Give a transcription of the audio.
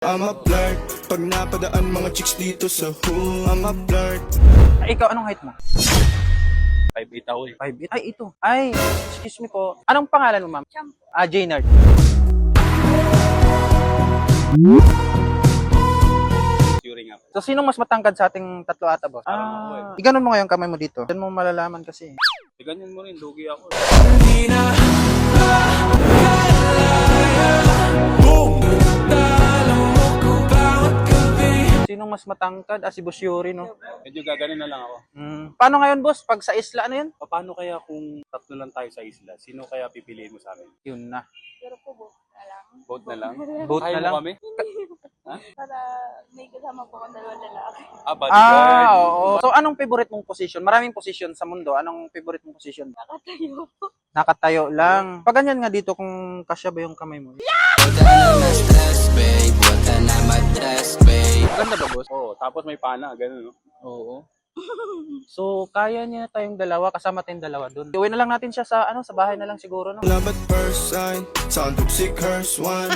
I'm a flirt. Pag napadaan mga chicks dito sa hood, I'm a flirt. Ay, ikaw, anong height mo? 5'8" ako eh. 5'8". Ay, ito. Ay, excuse me po. Anong pangalan mo, ma'am? Champ. Jaynard. Curing up. So, sinong mas matangkad sa ating tatlo ata, boss? Parang ako eh. Iganon mo ngayon kamay mo dito. Diyan mo malalaman kasi. E ganyan mo rin, lugi ako. Sinong mas matangkad? Si Boss Yuri, no? Medyo gaganin na lang ako. Paano ngayon, boss? Pag sa isla, ano yun? Paano kaya kung tatlo lang tayo sa isla? Sino kaya pipiliin mo sa amin? Yun na. Pero po both na lang. Boat na lang? Boat Kaya na mo lang? kami? Para may kasama po akong dalawang lalaki. Bodyguard. Oo. So, anong favorite mong position? Maraming position sa mundo. Anong favorite mong position? Nakatayo po. Nakatayo lang. Pag ganyan nga dito, kung kasya ba yung kamay mo? Ganda ba, boss? Oo, tapos may pana, gano'n no? Oo. So, kaya niya tayong dalawa, kasama tayong dalawa dun. Iuwi na lang natin siya sa, sa bahay na lang siguro, no? Love at first sight, sound of sick, curse one.